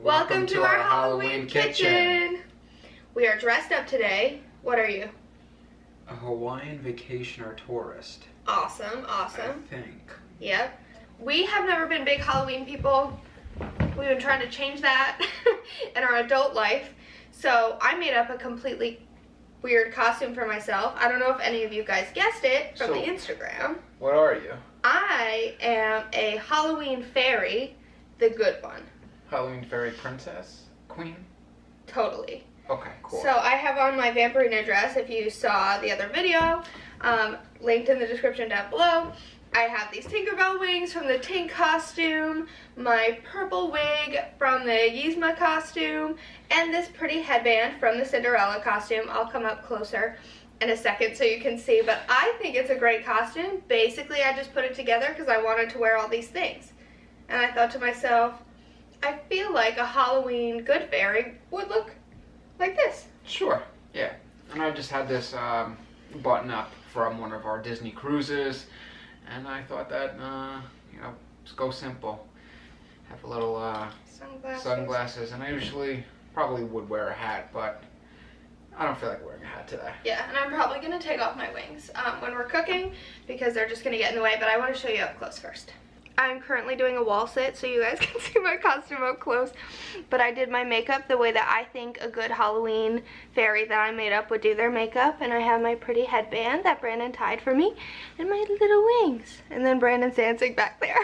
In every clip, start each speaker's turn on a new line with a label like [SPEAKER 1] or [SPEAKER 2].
[SPEAKER 1] Welcome to our Halloween kitchen. We are dressed up today. What are you?
[SPEAKER 2] A Hawaiian vacationer tourist.
[SPEAKER 1] Awesome, awesome.
[SPEAKER 2] I think.
[SPEAKER 1] Yep. We have never been big Halloween people. We've been trying to change that in our adult life. So I made up a completely weird costume for myself. I don't know if any of you guys guessed it from the Instagram.
[SPEAKER 2] What are you?
[SPEAKER 1] I am a Halloween fairy, the good one.
[SPEAKER 2] Halloween fairy princess? Queen?
[SPEAKER 1] Totally.
[SPEAKER 2] Okay, cool.
[SPEAKER 1] So I have on my Vampirina dress, if you saw the other video, linked in the description down below. I have these Tinkerbell wings from the Tink costume, my purple wig from the Yzma costume, and this pretty headband from the Cinderella costume. I'll come up closer in a second so you can see, but I think it's a great costume. Basically, I just put it together because I wanted to wear all these things. And I thought to myself, I feel like a Halloween good fairy would look like this.
[SPEAKER 2] Sure, yeah. And I just had this button up from one of our Disney cruises, and I thought that, just go simple. Have a little sunglasses, and I usually probably would wear a hat, but I don't feel like wearing a hat today.
[SPEAKER 1] Yeah, and I'm probably going to take off my wings when we're cooking because they're just going to get in the way, but I want to show you up close first. I'm currently doing a wall sit so you guys can see my costume up close, but I did my makeup the way that I think a good Halloween fairy that I made up would do their makeup, and I have my pretty headband that Brandon tied for me and my little wings, and then Brandon's dancing back there.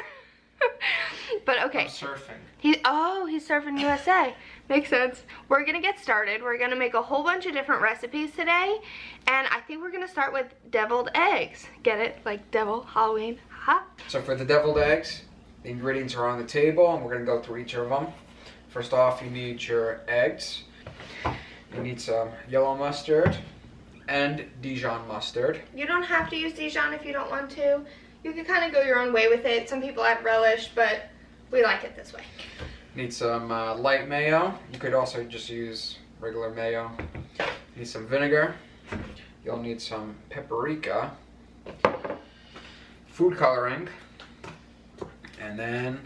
[SPEAKER 1] But okay.
[SPEAKER 2] I'm surfing.
[SPEAKER 1] He's surfing USA. Makes sense. We're gonna get started. We're gonna make a whole bunch of different recipes today, and I think we're gonna start with deviled eggs. Get it? Like devil, Halloween. Ha.
[SPEAKER 2] So for the deviled eggs, the ingredients are on the table, and we're gonna go through each of them. First off, you need your eggs. You need some yellow mustard and Dijon mustard.
[SPEAKER 1] You don't have to use Dijon if you don't want to. You can kind of go your own way with it. Some people add relish, but we like it this way.
[SPEAKER 2] Need some light mayo. You could also just use regular mayo. Need some vinegar. You'll need some paprika, food coloring, and then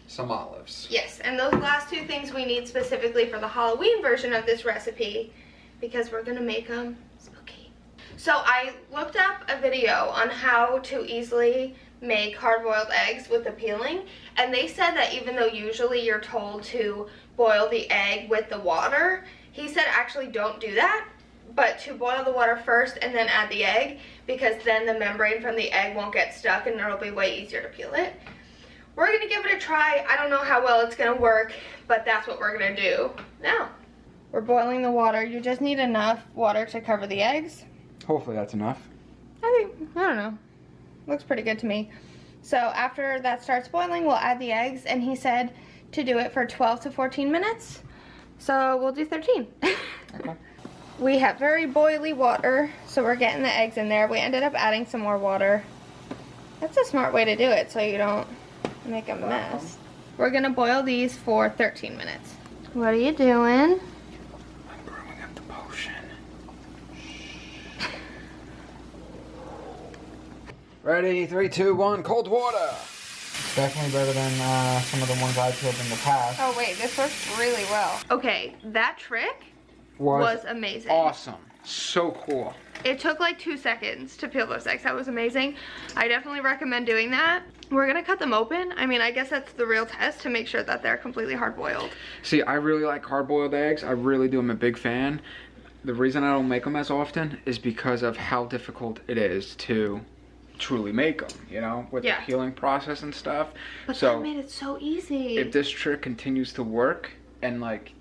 [SPEAKER 2] some olives.
[SPEAKER 1] Yes, and those last two things we need specifically for the Halloween version of this recipe because we're gonna make them spooky. So I looked up a video on how to easily make hard-boiled eggs with the peeling, and they said that even though usually you're told to boil the egg with the water, he said actually don't do that, but to boil the water first and then add the egg, because then the membrane from the egg won't get stuck and it'll be way easier to peel it. We're gonna give it a try. I don't know how well it's gonna work, but that's what we're gonna do now. We're boiling the water. You just need enough water to cover the eggs.
[SPEAKER 2] Hopefully that's enough.
[SPEAKER 1] I don't know. Looks pretty good to me. So after that starts boiling, we'll add the eggs, and he said to do it for 12 to 14 minutes. So we'll do 13.
[SPEAKER 2] Okay.
[SPEAKER 1] We have very boily water, so we're getting the eggs in there. We ended up adding some more water. That's a smart way to do it so you don't make a mess. We're gonna boil these for 13 minutes. What are you doing?
[SPEAKER 2] I'm brewing up the potion. Ready, 3, 2, 1, cold water. Definitely better than some of the ones I've peeled in the past.
[SPEAKER 1] Oh wait, this works really well. Okay, that trick was amazing.
[SPEAKER 2] Awesome. So cool.
[SPEAKER 1] It took like 2 seconds to peel those eggs. That was amazing. I definitely recommend doing that. We're gonna cut them open. I mean, I guess that's the real test, to make sure that they're completely hard boiled.
[SPEAKER 2] See, I really like hard-boiled eggs. I really do. I'm a big fan. The reason I don't make them as often is because of how difficult it is to truly make them, you know, with the peeling process and stuff.
[SPEAKER 1] But that made it so easy.
[SPEAKER 2] If this trick continues to work and like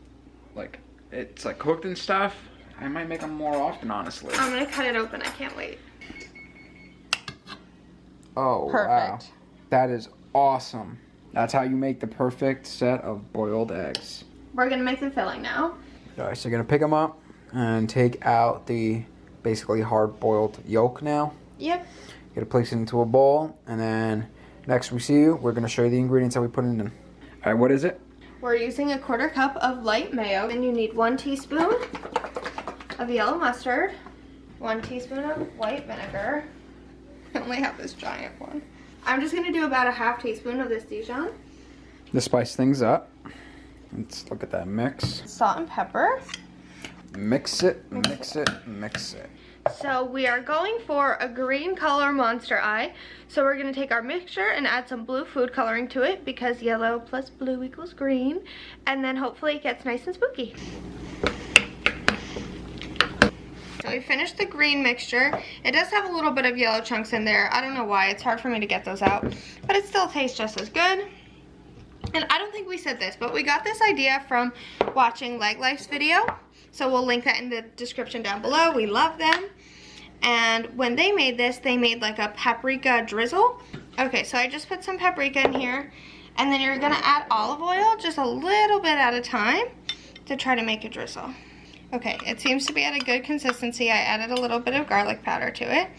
[SPEAKER 2] it's like cooked and stuff, I might make them more often, honestly.
[SPEAKER 1] I'm gonna cut it open. I can't wait.
[SPEAKER 2] Oh,
[SPEAKER 1] perfect.
[SPEAKER 2] Wow. That is awesome. That's how you make the perfect set of boiled eggs.
[SPEAKER 1] We're gonna make the filling now.
[SPEAKER 2] Alright, so you're gonna pick them up and take out the basically hard-boiled yolk now.
[SPEAKER 1] Yep.
[SPEAKER 2] You're gonna place it into a bowl, and then next we see you, we're gonna show you the ingredients that we put in them. Alright, what is it?
[SPEAKER 1] We're using a 1/4 cup of light mayo, and you need 1 teaspoon of yellow mustard, 1 teaspoon of white vinegar. I only have this giant one. I'm just gonna do about a 1/2 teaspoon of this Dijon.
[SPEAKER 2] To spice things up. Let's look at that mix.
[SPEAKER 1] Salt and pepper.
[SPEAKER 2] Mix it, mix it, mix it.
[SPEAKER 1] So we are going for a green color monster eye. So we're going to take our mixture and add some blue food coloring to it because yellow plus blue equals green. And then hopefully it gets nice and spooky. So we finished the green mixture. It does have a little bit of yellow chunks in there. I don't know why. It's hard for me to get those out. But it still tastes just as good. And I don't think we said this, but we got this idea from watching Leg Life's video. So we'll link that in the description down below. We love them. And when they made this, they made like a paprika drizzle. Okay, so I just put some paprika in here. And then you're gonna add olive oil just a little bit at a time to try to make a drizzle. Okay, it seems to be at a good consistency. I added a little bit of garlic powder to it.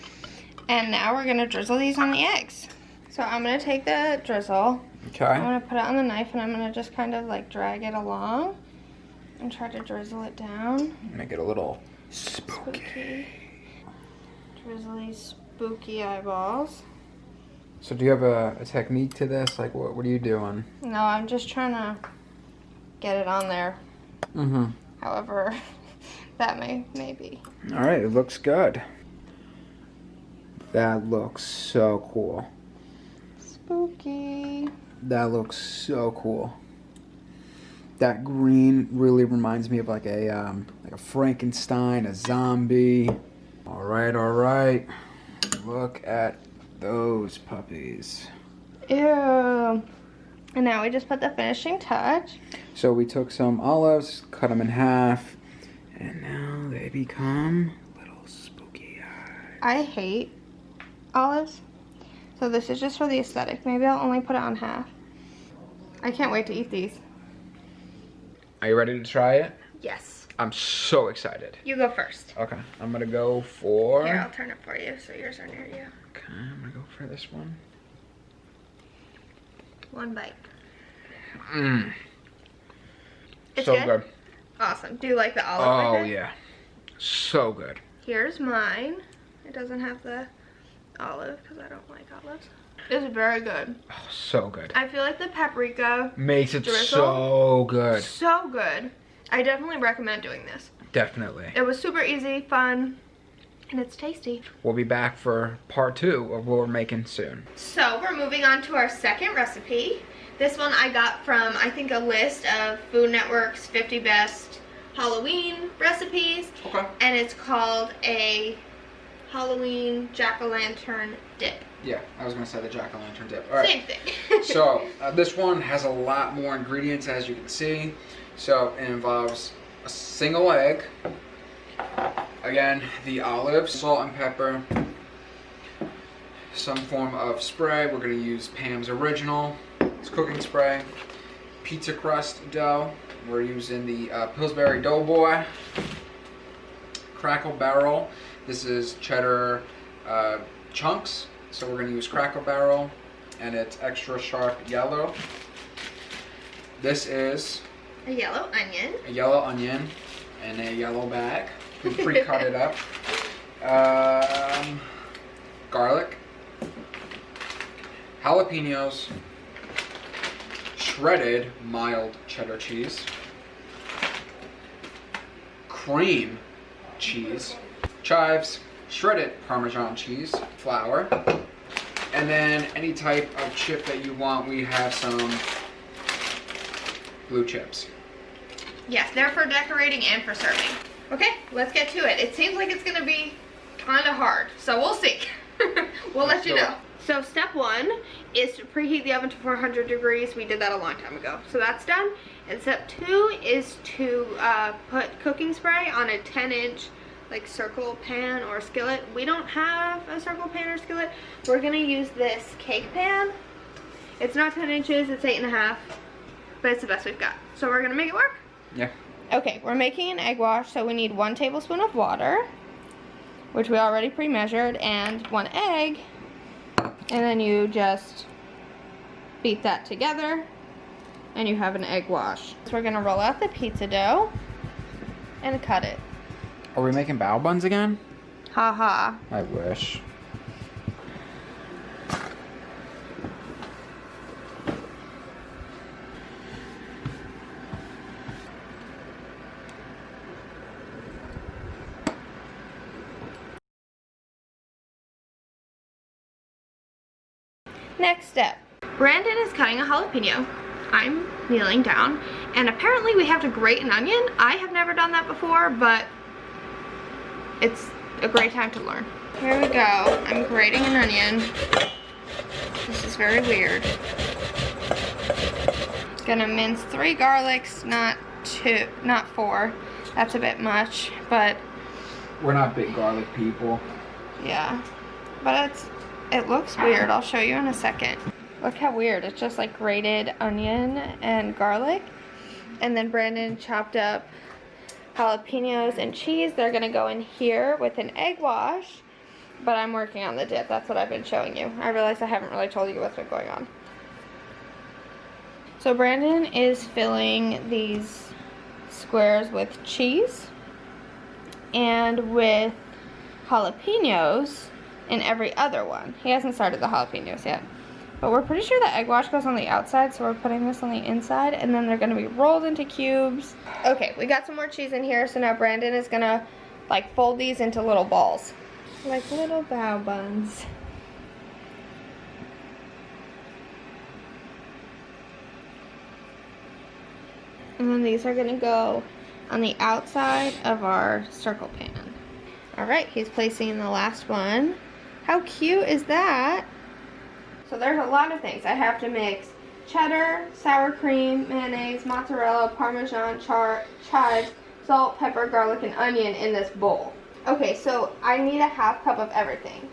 [SPEAKER 1] And now we're gonna drizzle these on the eggs. So I'm gonna take the drizzle.
[SPEAKER 2] Okay.
[SPEAKER 1] I'm gonna put it on the knife and I'm gonna just kind of like drag it along and try to drizzle it down.
[SPEAKER 2] Make it a little spooky.
[SPEAKER 1] Drizzly, spooky eyeballs.
[SPEAKER 2] So do you have a technique to this? Like what are you doing?
[SPEAKER 1] No, I'm just trying to get it on there.
[SPEAKER 2] Mm-hmm.
[SPEAKER 1] However, that may be.
[SPEAKER 2] All right, it looks good. That looks so cool.
[SPEAKER 1] Spooky.
[SPEAKER 2] That looks so cool. That green really reminds me of like a Frankenstein, a zombie. All right. Look at those puppies.
[SPEAKER 1] Ew. And now we just put the finishing touch.
[SPEAKER 2] So we took some olives, cut them in half, and now they become little spooky eyes.
[SPEAKER 1] I hate olives. So this is just for the aesthetic. Maybe I'll only put it on half. I can't wait to eat these.
[SPEAKER 2] Are you ready to try it?
[SPEAKER 1] Yes.
[SPEAKER 2] I'm so excited.
[SPEAKER 1] You go first.
[SPEAKER 2] Okay, I'm gonna go for...
[SPEAKER 1] Here, I'll turn it for you so yours are near you.
[SPEAKER 2] Okay, I'm gonna go for this one.
[SPEAKER 1] One bite.
[SPEAKER 2] Mmm.
[SPEAKER 1] It's
[SPEAKER 2] So good.
[SPEAKER 1] Awesome. Do you like the olive?
[SPEAKER 2] Oh, yeah. So good.
[SPEAKER 1] Here's mine. It doesn't have the olive because I don't like olives. It's very good.
[SPEAKER 2] Oh, so good.
[SPEAKER 1] I feel like the paprika
[SPEAKER 2] Makes it
[SPEAKER 1] drizzle,
[SPEAKER 2] so good.
[SPEAKER 1] so good. I definitely recommend doing this.
[SPEAKER 2] Definitely.
[SPEAKER 1] It was super easy, fun, and it's tasty.
[SPEAKER 2] We'll be back for part 2 of what we're making soon.
[SPEAKER 1] So we're moving on to our second recipe. This one I got from, I think, a list of Food Network's 50 best Halloween recipes.
[SPEAKER 2] Okay.
[SPEAKER 1] And it's called a Halloween jack-o'-lantern dip.
[SPEAKER 2] Yeah, I was gonna say the jack-o'-lantern dip. All right.
[SPEAKER 1] Same thing.
[SPEAKER 2] So this one has a lot more ingredients, as you can see. So it involves a single egg, again the olives, salt and pepper, some form of spray. We're gonna use Pam's Original, it's cooking spray, pizza crust dough. We're using the Pillsbury Doughboy, Crackle Barrel. This is cheddar chunks. So we're going to use Crackle Barrel, and it's extra sharp yellow. This is
[SPEAKER 1] A yellow onion.
[SPEAKER 2] a yellow onion in a yellow bag. We pre-cut it up. Garlic, jalapenos, shredded mild cheddar cheese, cream cheese, chives, shredded Parmesan cheese, flour, and then any type of chip that you want. We have some blue chips.
[SPEAKER 1] Yes, they're for decorating and for serving. Okay, let's get to it. It seems like it's gonna be kind of hard, so we'll see. We'll let you know. So step 1 is to preheat the oven to 400 degrees. We did that a long time ago, so that's done. And step 2 is to put cooking spray on a 10-inch like circle pan or skillet. We don't have a circle pan or skillet. We're gonna use this cake pan. It's not 10 inches, it's 8.5, but it's the best we've got. So we're gonna make it work.
[SPEAKER 2] Yeah.
[SPEAKER 1] Okay, we're making an egg wash, so we need 1 tablespoon of water, which we already pre-measured, and 1 egg, and then you just beat that together, and you have an egg wash. So we're gonna roll out the pizza dough and cut it.
[SPEAKER 2] Are we making bao buns again?
[SPEAKER 1] Haha.
[SPEAKER 2] I wish.
[SPEAKER 1] Next step. Brandon is cutting a jalapeno. I'm kneeling down, and apparently we have to grate an onion. I have never done that before, but it's a great time to learn. Here we go. I'm grating an onion. This is very weird. Gonna mince 3 garlics, not 4. That's a bit much, but
[SPEAKER 2] We're not big garlic people.
[SPEAKER 1] yeah. But it looks weird. I'll show you in a second. Look how weird. It's just like grated onion and garlic. And then Brandon chopped up jalapenos and cheese. They're gonna go in here with an egg wash. But I'm working on the dip. That's what I've been showing you. I realize I haven't really told you what's been going on. So Brandon is filling these squares with cheese and with jalapenos in every other one. He hasn't started the jalapenos yet. But we're pretty sure the egg wash goes on the outside, so we're putting this on the inside, and then they're gonna be rolled into cubes. Okay, we got some more cheese in here, so now Brandon is gonna like fold these into little balls. Like little bao buns. And then these are gonna go on the outside of our circle pan. All right, he's placing the last one. How cute is that? So there's a lot of things. I have to mix cheddar, sour cream, mayonnaise, mozzarella, parmesan, chives, salt, pepper, garlic, and onion in this bowl. Okay, so I need a ½ cup of everything.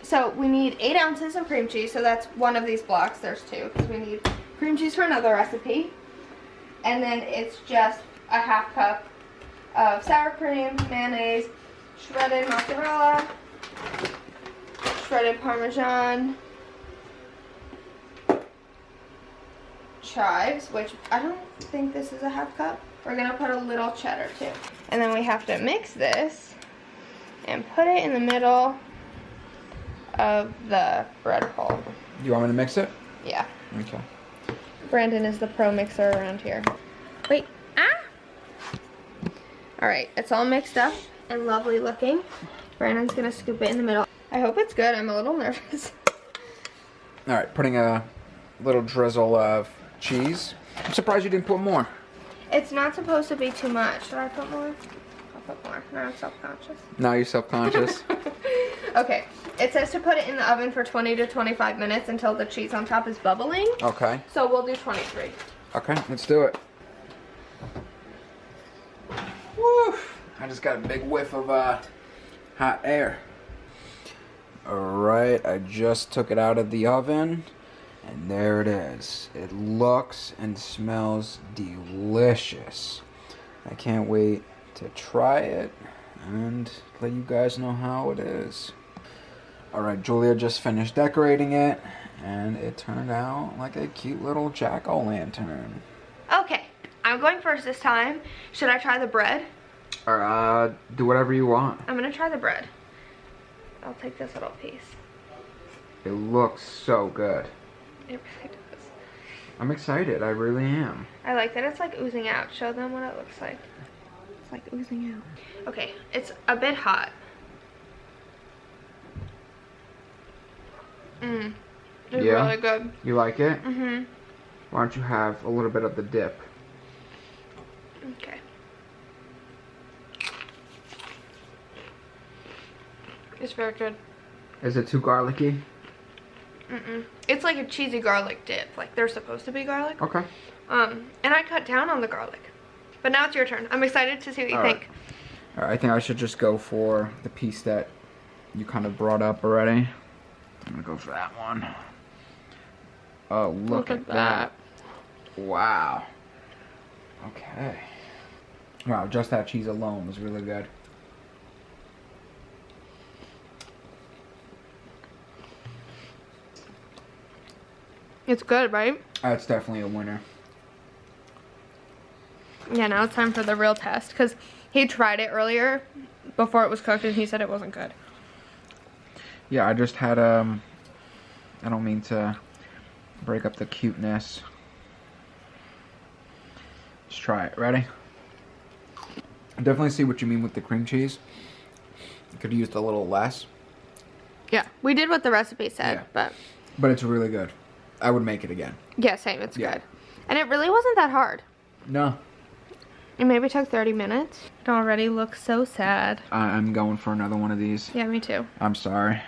[SPEAKER 1] So we need 8 ounces of cream cheese, so that's one of these blocks. There's 2, because we need cream cheese for another recipe. And then it's just a ½ cup of sour cream, mayonnaise, shredded mozzarella, shredded parmesan, chives, which I don't think this is a ½ cup. We're gonna put a little cheddar too. And then we have to mix this and put it in the middle of the bread hole.
[SPEAKER 2] You want me to mix it?
[SPEAKER 1] Yeah.
[SPEAKER 2] Okay.
[SPEAKER 1] Brandon is the pro mixer around here. Wait, All right, it's all mixed up and lovely looking. Brandon's gonna scoop it in the middle. I hope it's good, I'm a little nervous.
[SPEAKER 2] All right, putting a little drizzle of cheese. I'm surprised you didn't put more.
[SPEAKER 1] It's not supposed to be too much. Should I put more? I'll put more. Now I'm self-conscious.
[SPEAKER 2] Now you're self-conscious.
[SPEAKER 1] Okay, it says to put it in the oven for 20 to 25 minutes until the cheese on top is bubbling.
[SPEAKER 2] Okay.
[SPEAKER 1] So we'll do 23.
[SPEAKER 2] Okay, let's do it. Woo! I just got a big whiff of hot air. Alright, I just took it out of the oven. And there it is. It looks and smells delicious. I can't wait to try it and let you guys know how it is. Alright, Julia just finished decorating it, and it turned out like a cute little jack-o'-lantern.
[SPEAKER 1] Okay, I'm going first this time. Should I try the bread?
[SPEAKER 2] Do whatever you want.
[SPEAKER 1] I'm gonna try the bread. I'll take this little piece.
[SPEAKER 2] It looks so good.
[SPEAKER 1] It really does.
[SPEAKER 2] I'm excited, I really am.
[SPEAKER 1] I like that it's like oozing out. Show them what it looks like. It's like oozing out. Okay, it's a bit hot. It's really good.
[SPEAKER 2] You like it?
[SPEAKER 1] Mm-hmm.
[SPEAKER 2] Why don't you have a little bit of the dip?
[SPEAKER 1] Okay. It's very good.
[SPEAKER 2] Is it too garlicky?
[SPEAKER 1] It's like a cheesy garlic dip. Like they're supposed to be garlic.
[SPEAKER 2] Okay.
[SPEAKER 1] And I cut down on the garlic. But now it's your turn. I'm excited to see what you think.
[SPEAKER 2] Alright, I think I should just go for the piece that you kind of brought up already. I'm gonna go for that one. Oh, look at that. Wow. Okay. Wow, just that cheese alone was really good.
[SPEAKER 1] It's good, right?
[SPEAKER 2] That's definitely a winner.
[SPEAKER 1] Yeah, now it's time for the real test. Because he tried it earlier before it was cooked and he said it wasn't good.
[SPEAKER 2] Yeah, I just had, I don't mean to break up the cuteness. Let's try it. Ready? I definitely see what you mean with the cream cheese. You could have used a little less.
[SPEAKER 1] Yeah, we did what the recipe said,
[SPEAKER 2] Yeah.
[SPEAKER 1] but
[SPEAKER 2] But it's really good. I would make it again.
[SPEAKER 1] Yeah, same. It's
[SPEAKER 2] Yeah.
[SPEAKER 1] good. And it really wasn't that hard.
[SPEAKER 2] No.
[SPEAKER 1] It maybe took 30 minutes. It already looks so sad.
[SPEAKER 2] I'm going for another one of these.
[SPEAKER 1] Yeah, me too.
[SPEAKER 2] I'm sorry.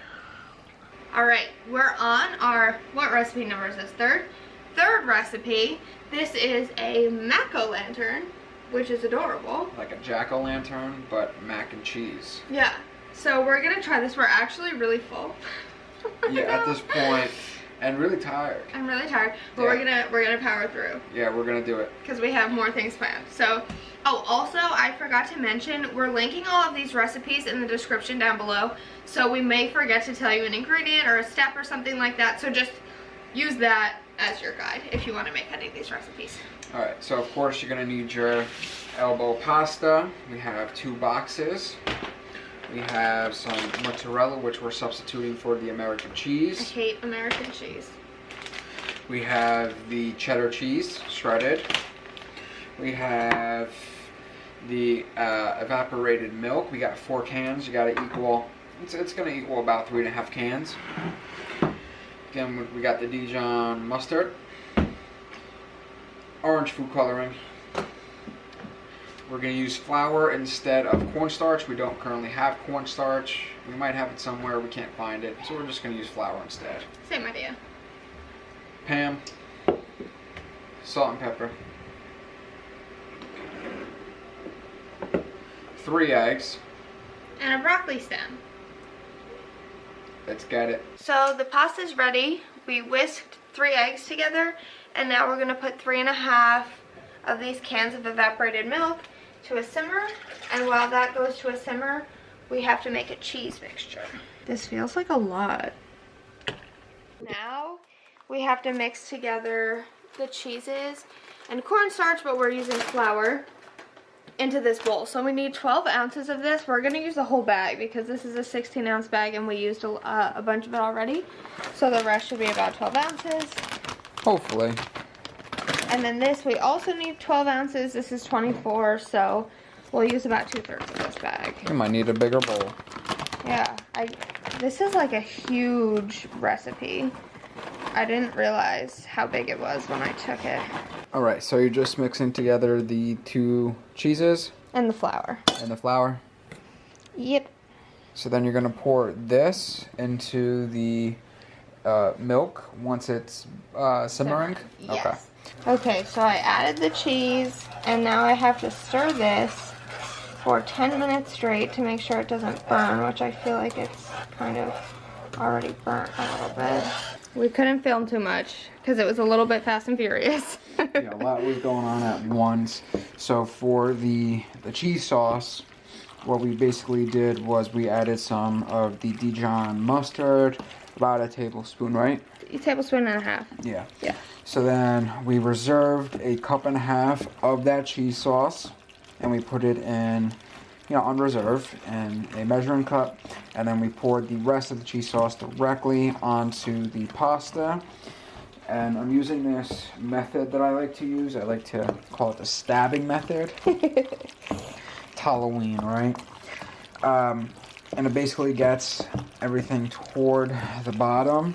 [SPEAKER 1] All right, we're on our, what recipe number is this? Third recipe. This is a mac-o'-lantern, which is adorable.
[SPEAKER 2] Like a jack-o'-lantern, but mac and cheese.
[SPEAKER 1] Yeah. So we're gonna try this. We're actually really full.
[SPEAKER 2] Yeah, at this point, and really tired.
[SPEAKER 1] I'm really tired, but
[SPEAKER 2] Yeah.
[SPEAKER 1] we're gonna power through
[SPEAKER 2] Yeah, we're gonna do it.
[SPEAKER 1] because we have more things planned. So, oh, also I forgot to mention we're linking all of these recipes in the description down below. So we may forget to tell you an ingredient or a step or something like that. So just use that as your guide if you want to make any of these recipes.
[SPEAKER 2] All right, so of course you're gonna need your elbow pasta. We have 2 boxes. We have some mozzarella, which we're substituting for the American
[SPEAKER 1] I
[SPEAKER 2] cheese.
[SPEAKER 1] hate American cheese.
[SPEAKER 2] We have the cheddar cheese, shredded. We have the evaporated milk. We got 4 cans. You gotta equal, it's gonna equal about 3.5 cans. Again, we got the Dijon mustard. Orange food coloring. We're going to use flour instead of cornstarch. We don't currently have cornstarch. We might have it somewhere. We can't find it. So we're just going to use flour instead.
[SPEAKER 1] Same idea.
[SPEAKER 2] Pam. Salt and pepper. 3 eggs.
[SPEAKER 1] And a broccoli stem.
[SPEAKER 2] Let's get it.
[SPEAKER 1] So the pasta's ready. We whisked 3 eggs together, and now we're going to put 3.5 of these cans of evaporated milk to a simmer, and while that goes to a simmer, we have to make a cheese mixture. This feels like a lot. Now we have to mix together the cheeses and cornstarch, but we're using flour, into this bowl. So we need 12 ounces of this. We're going to use the whole bag because this is a 16-ounce bag and we used a bunch of it already. So the rest should be about 12 ounces.
[SPEAKER 2] Hopefully.
[SPEAKER 1] And then this, we also need 12 ounces. This is 24, so we'll use about 2/3 of this bag.
[SPEAKER 2] You might need a bigger bowl.
[SPEAKER 1] Yeah, this is like a huge recipe. I didn't realize how big it was when I took it.
[SPEAKER 2] Alright, so you're just mixing together the 2 cheeses
[SPEAKER 1] And the flour.
[SPEAKER 2] and the flour.
[SPEAKER 1] Yep.
[SPEAKER 2] So then you're going to pour this into the milk once it's simmering?
[SPEAKER 1] Yes. Okay, so I added the cheese, and now I have to stir this for 10 minutes straight to make sure it doesn't burn, which I feel like it's kind of already burnt a little bit. We couldn't film too much because it was a little bit fast and furious.
[SPEAKER 2] Yeah, a lot was going on at once. So for the cheese sauce, what we basically did was we added some of the Dijon mustard, about a tablespoon, right?
[SPEAKER 1] A tablespoon and a half.
[SPEAKER 2] Yeah.
[SPEAKER 1] Yeah.
[SPEAKER 2] So then we reserved a 1.5 cups of that cheese sauce, and we put it in, on reserve in a measuring cup, and then we poured the rest of the cheese sauce directly onto the pasta. And I'm using this method that I like to use. I like to call it the stabbing method. It's Halloween, right? And it basically gets everything toward the bottom.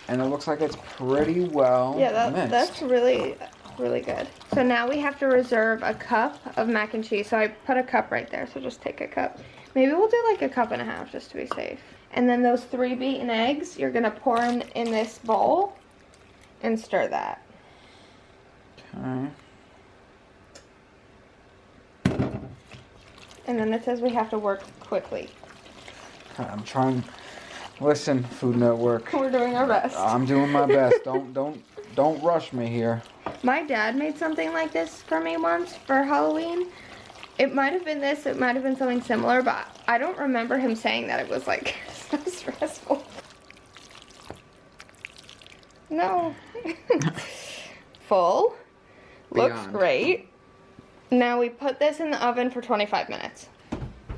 [SPEAKER 2] And it looks like it's pretty well mixed.
[SPEAKER 1] That's really, really good. So now we have to reserve a cup of mac and cheese. So I put a cup right there, so just take a cup. Maybe we'll do like a 1.5 cups just to be safe. And then those 3 beaten eggs, you're gonna pour in this bowl and stir that.
[SPEAKER 2] Okay.
[SPEAKER 1] And then it says we have to work quickly.
[SPEAKER 2] I'm trying. Listen, Food Network.
[SPEAKER 1] We're doing our best.
[SPEAKER 2] I'm doing my best. Don't rush me here.
[SPEAKER 1] My dad made something like this for me once for Halloween. It might have been this, it might have been something similar, but I don't remember him saying that it was like so stressful. No. Full. Looks
[SPEAKER 2] Beyond.
[SPEAKER 1] great. Now we put this in the oven for 25 minutes.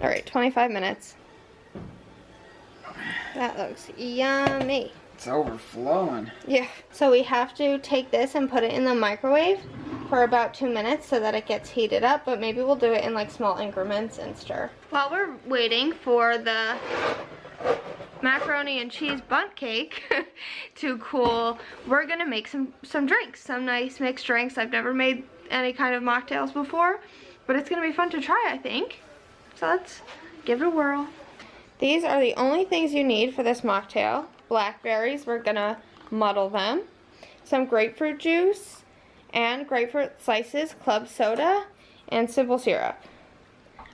[SPEAKER 1] Alright, 25 minutes. That looks yummy.
[SPEAKER 2] It's overflowing.
[SPEAKER 1] Yeah. So we have to take this and put it in the microwave for about 2 minutes so that it gets heated up, but maybe we'll do it in like small increments and stir. While we're waiting for the macaroni and cheese bundt cake to cool, we're gonna make some drinks, some nice mixed drinks. I've never made any kind of mocktails before, but it's gonna be fun to try, I think. So let's give it a whirl. These are the only things you need for this mocktail. Blackberries, we're gonna muddle them. Some grapefruit juice and grapefruit slices, club soda, and simple syrup.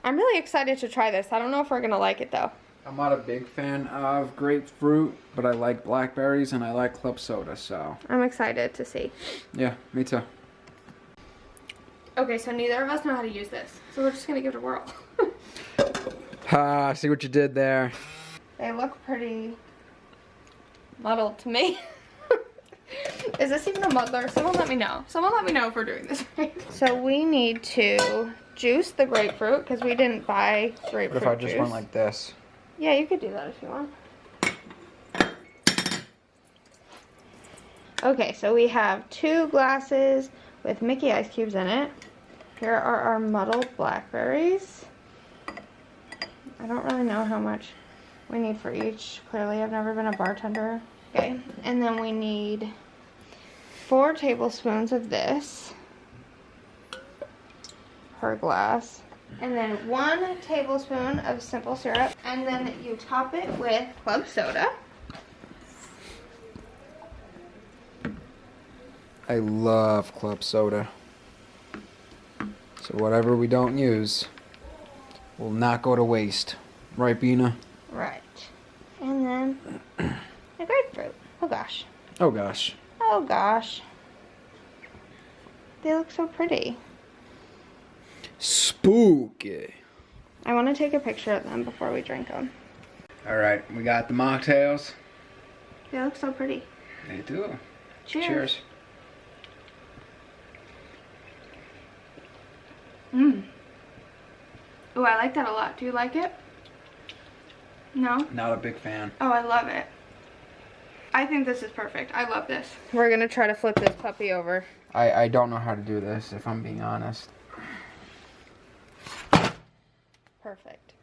[SPEAKER 1] I'm really excited to try this. I don't know if we're gonna like it though.
[SPEAKER 2] I'm not a big fan of grapefruit, but I like blackberries and I like club soda, so.
[SPEAKER 1] I'm excited to see.
[SPEAKER 2] Yeah, me too.
[SPEAKER 1] Okay, so neither of us know how to use this, so we're just gonna give it a whirl.
[SPEAKER 2] Ha, see what you did there.
[SPEAKER 1] They look pretty muddled to me. Is this even a muddler? Someone let me know. Someone let me know if we're doing this right. So we need to juice the grapefruit because we didn't buy grapefruit
[SPEAKER 2] What if I just
[SPEAKER 1] juice.
[SPEAKER 2] went like this?
[SPEAKER 1] Yeah, you could do that if you want. Okay, so we have 2 glasses with Mickey ice cubes in it. Here are our muddled blackberries. I don't really know how much we need for each. Clearly, I've never been a bartender. Okay, and then we need 4 tablespoons of this per glass. And then 1 tablespoon of simple syrup. And then you top it with club soda.
[SPEAKER 2] I love club soda. So whatever we don't use will not go to waste. Right, Bina?
[SPEAKER 1] Right. And then the grapefruit. Oh gosh.
[SPEAKER 2] Oh gosh.
[SPEAKER 1] Oh gosh. They look so pretty.
[SPEAKER 2] Spooky.
[SPEAKER 1] I want to take a picture of them before we drink them.
[SPEAKER 2] Alright, we got the mocktails.
[SPEAKER 1] They look so pretty.
[SPEAKER 2] They do.
[SPEAKER 1] Cheers.
[SPEAKER 2] Cheers.
[SPEAKER 1] Mmm. Oh, I like that a lot. Do you like it? No?
[SPEAKER 2] Not a big fan.
[SPEAKER 1] Oh, I love it. I think this is perfect. I love this. We're going to try to flip this puppy over.
[SPEAKER 2] I don't know how to do this, if I'm being honest.
[SPEAKER 1] Perfect.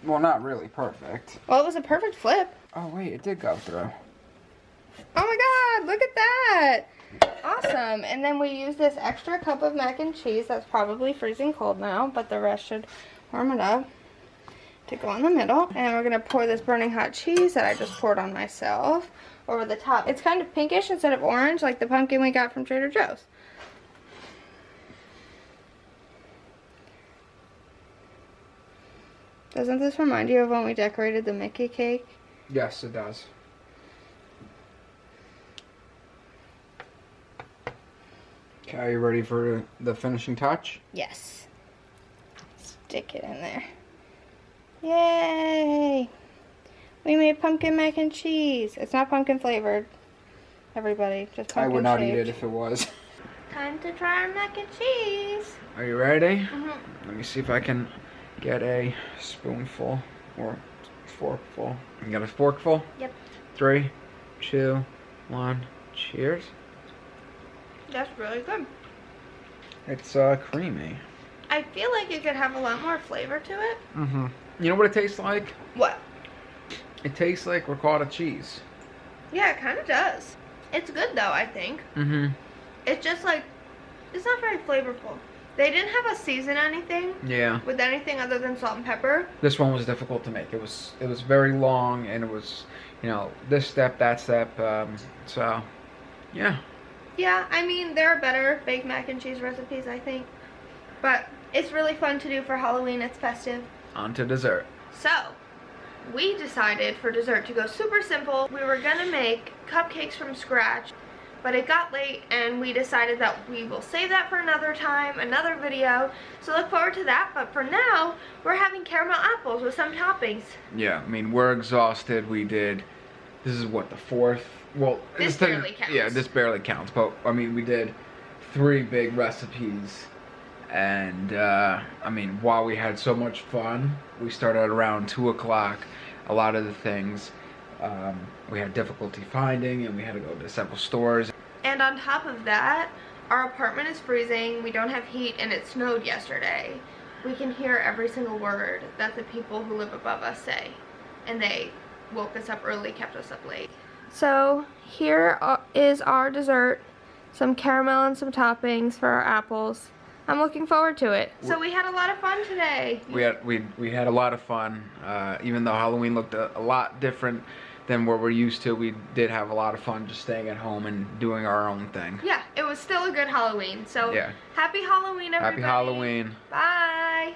[SPEAKER 2] Well, not really perfect.
[SPEAKER 1] Well, it was a perfect flip.
[SPEAKER 2] Oh, wait, it did go through.
[SPEAKER 1] Oh my god, look at that. Awesome. And then we use this extra cup of mac and cheese that's probably freezing cold now, but the rest should warm it up to go in the middle. And we're going to pour this burning hot cheese that I just poured on myself over the top. It's kind of pinkish instead of orange, like the pumpkin we got from Trader Joe's. Doesn't this remind you of when we decorated the Mickey cake?
[SPEAKER 2] Yes, it does. Okay, are you ready for the finishing touch?
[SPEAKER 1] Yes. Stick it in there. Yay! We made pumpkin mac and cheese. It's not pumpkin flavored, everybody. Just pumpkin
[SPEAKER 2] I would not
[SPEAKER 1] shaped.
[SPEAKER 2] eat it if it was.
[SPEAKER 1] Time to try our mac and cheese.
[SPEAKER 2] Are you ready?
[SPEAKER 1] Mm-hmm.
[SPEAKER 2] Let me see if I can get a spoonful or forkful. You got a forkful?
[SPEAKER 1] Yep.
[SPEAKER 2] 3, 2, 1. Cheers.
[SPEAKER 1] That's really good.
[SPEAKER 2] It's creamy.
[SPEAKER 1] I feel like it could have a lot more flavor to it.
[SPEAKER 2] Mm-hmm. You know what it tastes like?
[SPEAKER 1] What?
[SPEAKER 2] It tastes like ricotta cheese.
[SPEAKER 1] Yeah, it kind of does. It's good though, I think.
[SPEAKER 2] Mm-hmm.
[SPEAKER 1] It's just like, it's not very flavorful. They didn't have us season anything
[SPEAKER 2] Yeah.
[SPEAKER 1] with anything other than salt and pepper.
[SPEAKER 2] This one was difficult to make. It was very long, and it was, you know, this step, that step. So, yeah.
[SPEAKER 1] Yeah, I mean, there are better baked mac and cheese recipes, I think. But it's really fun to do for Halloween. It's festive.
[SPEAKER 2] On to dessert.
[SPEAKER 1] So, we decided for dessert to go super simple. We were gonna make cupcakes from scratch, but it got late and we decided that we will save that for another time, another video. So look forward to that, but for now, we're having caramel apples with some toppings.
[SPEAKER 2] Yeah, I mean, we're exhausted. This is what, the 4th? Well,
[SPEAKER 1] This barely counts.
[SPEAKER 2] Yeah, this barely counts, but I mean, we did 3 big recipes. And, I mean, while we had so much fun, we started around 2 o'clock. A lot of the things we had difficulty finding, and we had to go to several stores.
[SPEAKER 1] And on top of that, our apartment is freezing, we don't have heat, and it snowed yesterday. We can hear every single word that the people who live above us say. And they woke us up early, kept us up late. So here is our dessert. Some caramel and some toppings for our apples. I'm looking forward to it. So we had a lot of fun today.
[SPEAKER 2] We had a lot of fun. Even though Halloween looked a lot different than what we're used to, we did have a lot of fun just staying at home and doing our own thing.
[SPEAKER 1] Yeah, it was still a good Halloween. So
[SPEAKER 2] yeah.
[SPEAKER 1] Happy Halloween, everybody.
[SPEAKER 2] Happy Halloween.
[SPEAKER 1] Bye.